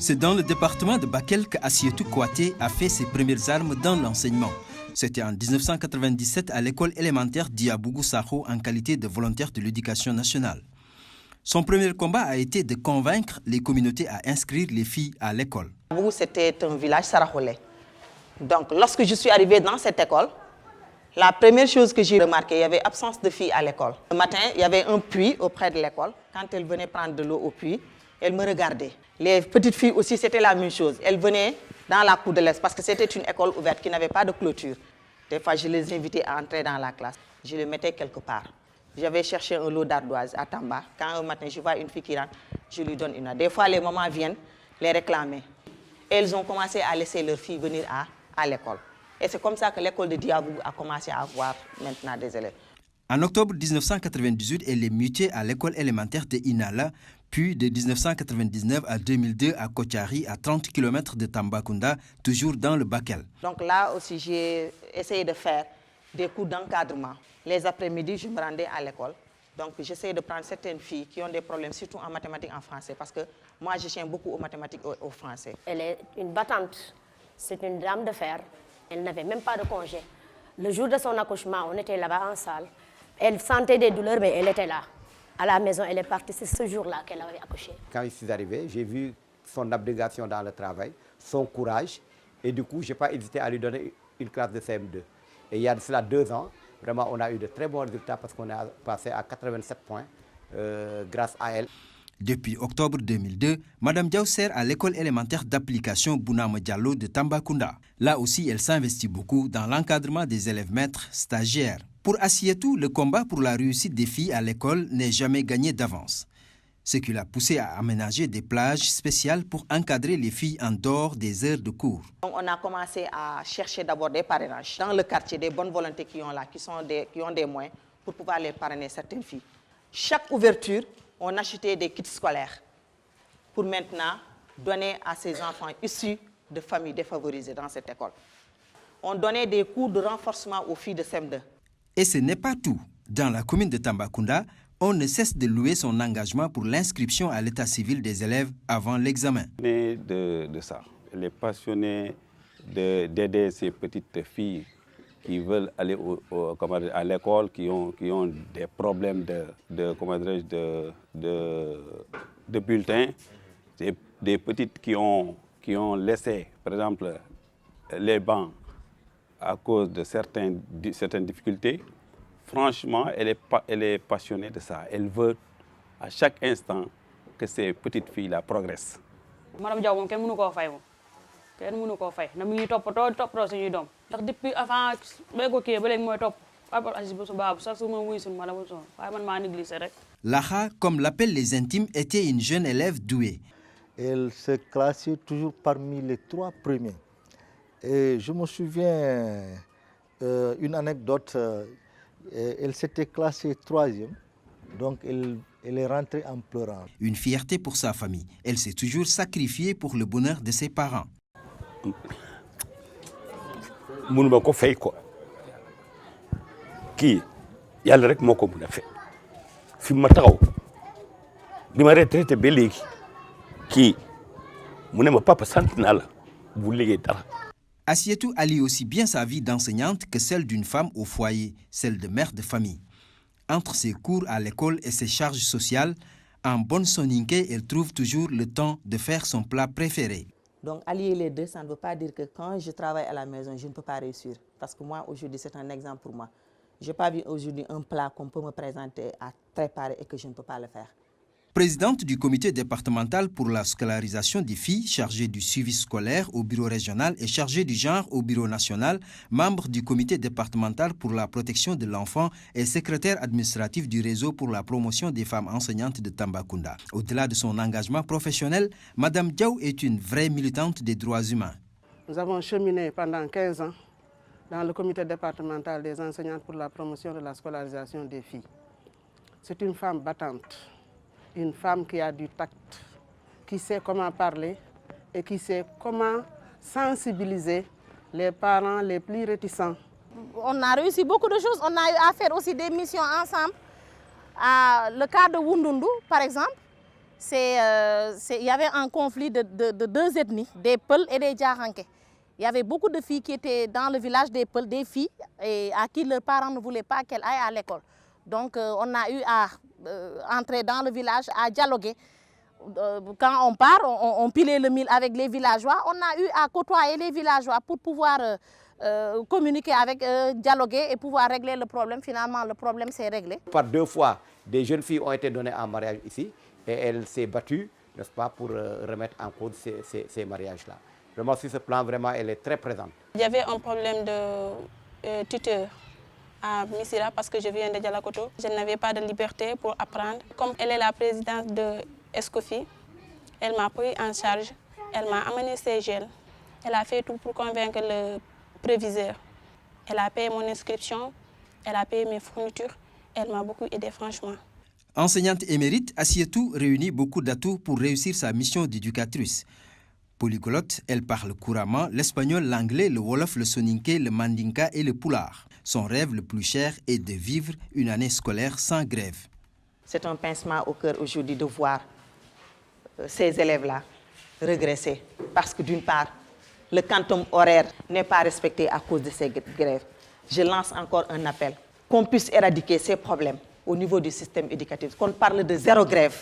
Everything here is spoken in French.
C'est dans le département de Bakel qu'Assietou Kouaté a fait ses premières armes dans l'enseignement. C'était en 1997 à l'école élémentaire d'Iabougou Sakho en qualité de volontaire de l'éducation nationale. Son premier combat a été de convaincre les communautés à inscrire les filles à l'école. C'était un village saraholais. Donc lorsque je suis arrivée dans cette école, la première chose que j'ai remarqué, il y avait absence de filles à l'école. Le matin, il y avait un puits auprès de l'école. Quand elles venaient prendre de l'eau au puits, elles me regardaient. Les petites filles aussi, c'était la même chose. Elles venaient dans la cour de l'Est parce que c'était une école ouverte qui n'avait pas de clôture. Des fois, je les invitais à entrer dans la classe. Je les mettais quelque part. J'avais cherché un lot d'ardoises à Tamba. Quand un matin, je vois une fille qui rentre, je lui donne une. Des fois, les mamans viennent les réclamer. Elles ont commencé à laisser leurs filles venir à l'école. Et c'est comme ça que l'école de Diabougou a commencé à avoir maintenant des élèves. En octobre 1998, elle est mutée à l'école élémentaire de Inala, puis de 1999 à 2002 à Kotiari, à 30 km de Tambacounda, toujours dans le Bakel. Donc là aussi, j'ai essayé de faire des cours d'encadrement. Les après-midi, je me rendais à l'école. Donc j'essayais de prendre certaines filles qui ont des problèmes, surtout en mathématiques, en français, parce que moi, je tiens beaucoup aux mathématiques, au français. Elle est une battante, c'est une dame de fer. Elle n'avait même pas de congé. Le jour de son accouchement, on était là-bas en salle. Elle sentait des douleurs, mais elle était là. À la maison, elle est partie. C'est ce jour-là qu'elle avait accouché. Quand je suis arrivé, j'ai vu son abnégation dans le travail, son courage. Et du coup, je n'ai pas hésité à lui donner une classe de CM2. Et il y a de cela 2 ans, vraiment, on a eu de très bons résultats parce qu'on a passé à 87 points grâce à elle. Depuis octobre 2002, Mme Diaw sert à l'école élémentaire d'application Bounama Diallo de Tambacounda. Là aussi, elle s'investit beaucoup dans l'encadrement des élèves maîtres stagiaires. Pour Assietou, le combat pour la réussite des filles à l'école n'est jamais gagné d'avance. Ce qui l'a poussé à aménager des plages spéciales pour encadrer les filles en dehors des heures de cours. Donc, on a commencé à chercher d'abord des parrainages dans le quartier, des bonnes volontés qui ont des moyens pour pouvoir les parrainer certaines filles. Chaque ouverture, on achetait des kits scolaires pour maintenant donner à ces enfants issus de familles défavorisées dans cette école. On donnait des cours de renforcement aux filles de CM2. Et ce n'est pas tout. Dans la commune de Tambacounda, on ne cesse de louer son engagement pour l'inscription à l'état civil des élèves avant l'examen. De ça, elle est passionnée d'aider ces petites filles qui veulent aller à l'école, qui ont des problèmes de bulletins, des petites qui ont laissé, par exemple, les bancs à cause de certaines difficultés. Franchement, elle est passionnée de ça. Elle veut à chaque instant que ces petites filles-là progressent. Madame Diaw moom kenn mënu koo fay moom kenn mënu koo fay na mu ñuy toppatoo suñuy doom ndax depuis avant ba ko kii ba léegi mooy topp rapport assis bu su baabu sax su ma wuyu suñu madame son waaye man maa négligé rek. Laha, comme l'appellent les intimes, était une jeune élève douée. Elle se classait toujours parmi les 3 premiers. Et je me souviens une anecdote. Elle s'était classée 3e, donc elle est rentrée en pleurant. Une fierté pour sa famille. Elle s'est toujours sacrifiée pour le bonheur de ses parents. mënuma ko fay ko kii yàlla rek moo ko mën a fay fi ma taxaw bi ma retraité ba léegi kii mu ne ma papa sant naa la bu liggéey dara. Assietou allie aussi bien sa vie d'enseignante que celle d'une femme au foyer, celle de mère de famille. Entre ses cours à l'école et ses charges sociales, en bonne soninké, elle trouve toujours le temps de faire son plat préféré. Donc allier les deux, ça ne veut pas dire que quand je travaille à la maison, je ne peux pas réussir. Parce que moi, aujourd'hui, c'est un exemple pour moi. Je n'ai pas vu aujourd'hui un plat qu'on peut me présenter à préparer et que je ne peux pas le faire. Présidente du comité départemental pour la scolarisation des filles, chargée du suivi scolaire au bureau régional et chargée du genre au bureau national, membre du comité départemental pour la protection de l'enfant et secrétaire administratif du réseau pour la promotion des femmes enseignantes de Tambacounda. Au-delà de son engagement professionnel, Mme Diaw est une vraie militante des droits humains. Nous avons cheminé pendant 15 ans dans le comité départemental des enseignantes pour la promotion de la scolarisation des filles. C'est une femme battante. Une femme qui a du tact, qui sait comment parler et qui sait comment sensibiliser les parents les plus réticents. On a réussi beaucoup de choses. On a eu à faire aussi des missions ensemble. Le cas de Wundundu, par exemple, il y avait un conflit de deux ethnies, des Peuls et des Djaranké. Il y avait beaucoup de filles qui étaient dans le village des Peuls, des filles et à qui leurs parents ne voulaient pas qu'elles aillent à l'école. Donc on a eu à entrer dans le village, à dialoguer. Quand on part, on pilait le mil avec les villageois. On a eu à côtoyer les villageois pour pouvoir communiquer avec, dialoguer et pouvoir régler le problème. Finalement, le problème s'est réglé. Par 2 fois, des jeunes filles ont été données en mariage ici et elle s'est battue, n'est-ce pas, pour remettre en cause ces mariages-là. Vraiment, sur ce plan, vraiment, elle est très présente. Il y avait un problème de tuteur à Missira parce que je viens de Dialakoto. Je n'avais pas de liberté pour apprendre. Comme elle est la présidente de Escofi, elle m'a pris en charge, elle m'a amené ses gels. Elle a fait tout pour convaincre le préviseur. Elle a payé mon inscription, elle a payé mes fournitures. Elle m'a beaucoup aidé, franchement. Enseignante émérite, Assietou réunit beaucoup d'atouts pour réussir sa mission d'éducatrice. Polyglotte, elle parle couramment l'espagnol, l'anglais, le wolof, le soninké, le mandinka et le pulaar. Son rêve le plus cher est de vivre une année scolaire sans grève. C'est un pincement au cœur aujourd'hui de voir ces élèves-là régresser. Parce que d'une part, le quantum horaire n'est pas respecté à cause de ces grèves. Je lance encore un appel qu'on puisse éradiquer ces problèmes au niveau du système éducatif, qu'on parle de zéro grève.